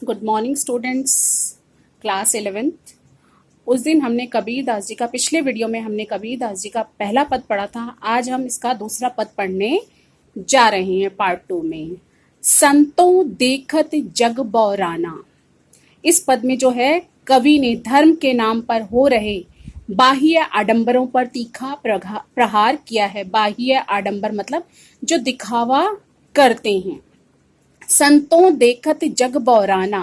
Good morning students, class 11th। उस दिन हमने कबीर दास जी का, पिछले वीडियो में हमने कबीर दास जी का पहला पद पढ़ा था। आज हम इसका दूसरा पद पढ़ने जा रहे हैं पार्ट 2 में। संतों देखत जग बौराना। इस पद में जो है कवि ने धर्म के नाम पर हो रहे बाह्य आडंबरों पर तीखा प्रहार किया है। बाह्य आडंबर मतलब जो दिखावा करते हैं। संतों देखत जग बौराना।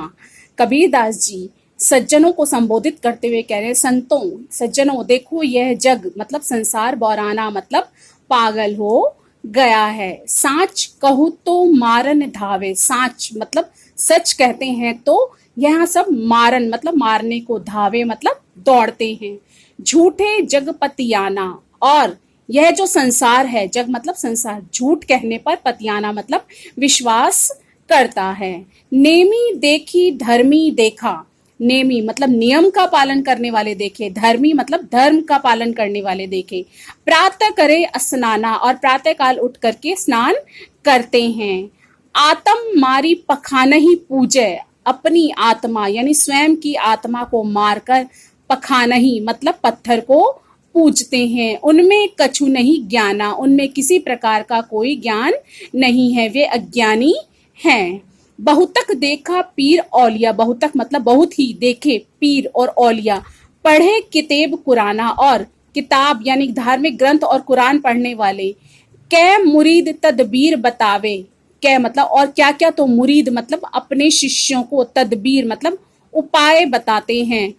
कबीरदास जी सज्जनों को संबोधित करते हुए कह रहे हैं, संतों सज्जनों देखो यह जग मतलब संसार बौराना मतलब पागल हो गया है। साच कहूँ तो मारन धावे। साच मतलब सच कहते हैं तो यहाँ सब मारन मतलब मारने को, धावे मतलब दौड़ते हैं। झूठे जग पतियाना। और यह जो संसार है, जग मतलब संसार, झूठ कहने पर पतियाना मतलब विश्वास करता है। नेमी देखी धर्मी देखा। नेमी मतलब नियम का पालन करने वाले देखे, धर्मी मतलब धर्म का पालन करने वाले देखे। प्रातः करे स्नाना। और प्रातः काल उठ करके स्नान करते हैं। आत्म मारी पखानही पूजे। अपनी आत्मा यानी स्वयं की आत्मा को मारकर पखानही मतलब पत्थर को पूजते हैं। उनमें कछु नहीं ज्ञाना। उनमें किसी प्रकार का कोई ज्ञान नहीं है, वे अज्ञानी हैं। बहुतक देखा पीर औलिया। बहुतक मतलब बहुत ही देखे पीर और औलिया। पढ़े किताब कुराना। और किताब यानी धार्मिक ग्रंथ और कुरान पढ़ने वाले। कै मुरीद तदबीर बतावे। कै मतलब और क्या क्या, तो मुरीद मतलब अपने शिष्यों को, तदबीर मतलब उपाय बताते हैं।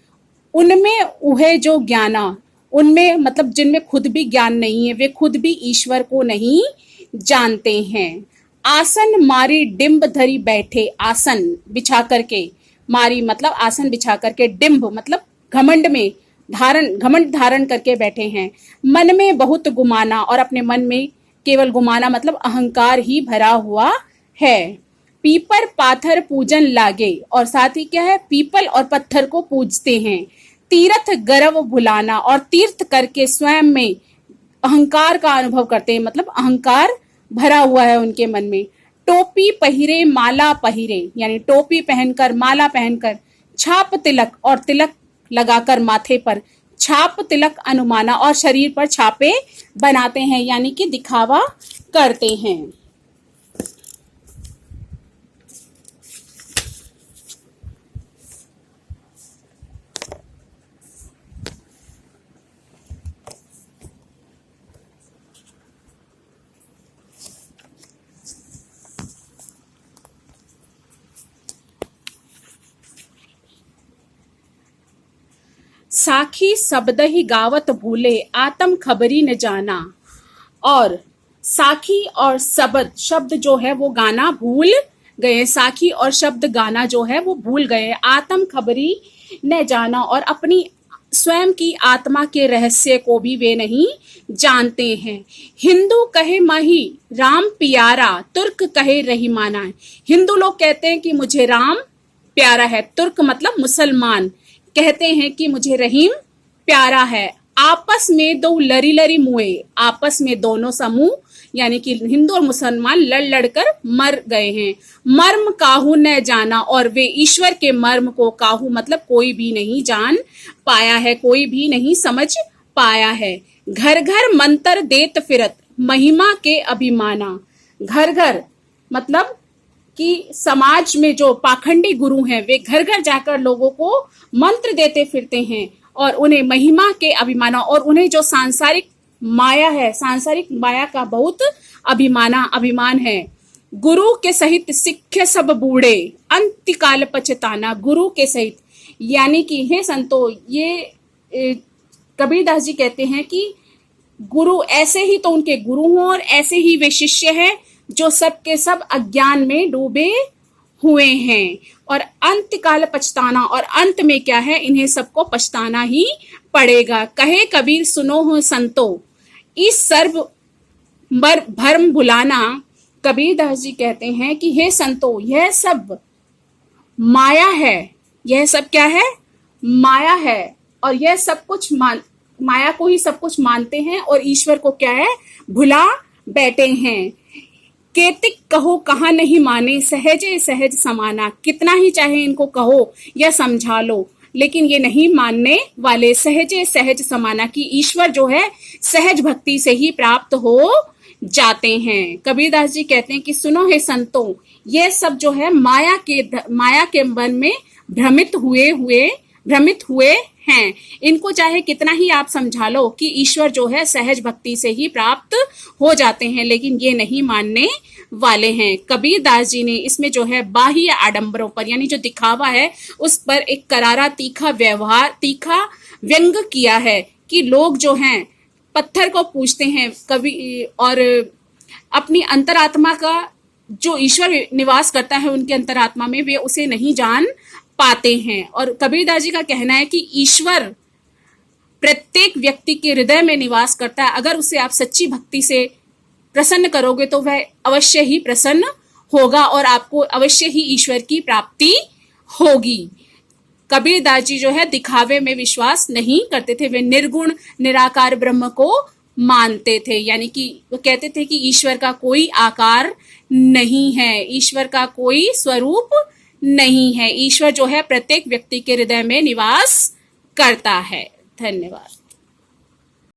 उनमें उहे जो ज्ञाना। उनमें मतलब जिनमें खुद भी ज्ञान नहीं है, वे खुद भी ईश्वर को नहीं जानते हैं। आसन मारी डिम्ब धरी बैठे। आसन बिछा करके, मारी मतलब आसन बिछा करके, डिम्ब मतलब घमंड में घमंड धारण करके बैठे हैं। मन में बहुत गुमाना। और अपने मन में केवल गुमाना मतलब अहंकार ही भरा हुआ है। पीपर पाथर पूजन लागे। और साथ ही क्या है, पीपल और पत्थर को पूजते हैं। तीर्थ गर्व भुलाना। और तीर्थ करके स्वयं में अहंकार का अनुभव करते हैं मतलब अहंकार भरा हुआ है उनके मन में। टोपी पहिरे माला पहिरे यानी टोपी पहनकर, माला पहनकर। छाप तिलक और तिलक लगाकर माथे पर। छाप तिलक अनुमाना। और शरीर पर छापे बनाते हैं यानी कि दिखावा करते हैं। साखी शब्द ही गावत भूले, आत्म खबरी न जाना। और साखी और शब्द जो है वो गाना भूल गए। साखी और शब्द गाना जो है वो भूल गए। आत्म खबरी न जाना। और अपनी स्वयं की आत्मा के रहस्य को भी वे नहीं जानते हैं। हिंदू कहे माही राम प्यारा, तुर्क कहे रहीमाना। हिंदू लोग कहते हैं कि मुझे राम प्यारा है। तुर्क मतलब मुसलमान कहते हैं कि मुझे रहीम प्यारा है। आपस में दो लरी लरी मुए। आपस में दोनों समूह यानी कि हिंदू और मुसलमान लड़ लड़कर मर गए हैं। मर्म काहू न जाना। और वे ईश्वर के मर्म को, काहू मतलब कोई भी नहीं जान पाया है, कोई भी नहीं समझ पाया है। घर घर मंत्र देत फिरत, महिमा के अभिमाना। घर घर मतलब कि समाज में जो पाखंडी गुरु हैं वे घर घर जाकर लोगों को मंत्र देते फिरते हैं और उन्हें महिमा के अभिमाना। और उन्हें जो सांसारिक माया है, सांसारिक माया का बहुत अभिमान है। गुरु के सहित सिक्खे सब बूढ़े, अंत्यकाल पछताना। गुरु के सहित यानी कि हे संतो, ये कबीरदास जी कहते हैं कि गुरु ऐसे ही तो उनके गुरु हों और ऐसे ही वे शिष्य हैं जो सब के सब अज्ञान में डूबे हुए हैं। और अंतकाल पछताना। और अंत में क्या है, इन्हें सबको पछताना ही पड़ेगा। कहे कबीर सुनो हो संतो, इस सर्व भरम भुलाना। कबीरदास जी कहते हैं कि हे संतो, यह सब माया है। यह सब क्या है, माया है। और यह सब कुछ माया को ही सब कुछ मानते हैं और ईश्वर को क्या है, भुला बैठे हैं। केतिक कहो कहाँ नहीं माने, सहजे सहज समाना। कितना ही चाहे इनको कहो या समझा लो, लेकिन ये नहीं मानने वाले। सहजे सहज समाना की ईश्वर जो है सहज भक्ति से ही प्राप्त हो जाते हैं। कबीरदास जी कहते हैं कि सुनो हे संतों, ये सब जो है माया के बन में भ्रमित हुए हैं। इनको चाहे कितना ही आप समझा लो कि ईश्वर जो है सहज भक्ति से ही प्राप्त हो जाते हैं, लेकिन ये नहीं मानने वाले हैं। कबीरदास जी ने इसमें जो है बाह्य आडंबरों पर, यानी जो दिखावा है उस पर एक करारा तीखा व्यंग किया है कि लोग जो हैं पत्थर को पूजते हैं कभी, और अपनी अंतरात्मा का जो ईश्वर निवास करता है उनके अंतरात्मा में, वे उसे नहीं जान पाते हैं। और कबीरदास जी का कहना है कि ईश्वर प्रत्येक व्यक्ति के हृदय में निवास करता है। अगर उसे आप सच्ची भक्ति से प्रसन्न करोगे तो वह अवश्य ही प्रसन्न होगा और आपको अवश्य ही ईश्वर की प्राप्ति होगी। कबीरदास जी जो है दिखावे में विश्वास नहीं करते थे, वे निर्गुण निराकार ब्रह्म को मानते थे। यानी कि वो कहते थे कि ईश्वर का कोई आकार नहीं है, ईश्वर का कोई स्वरूप नहीं है। ईश्वर जो है प्रत्येक व्यक्ति के हृदय में निवास करता है। धन्यवाद।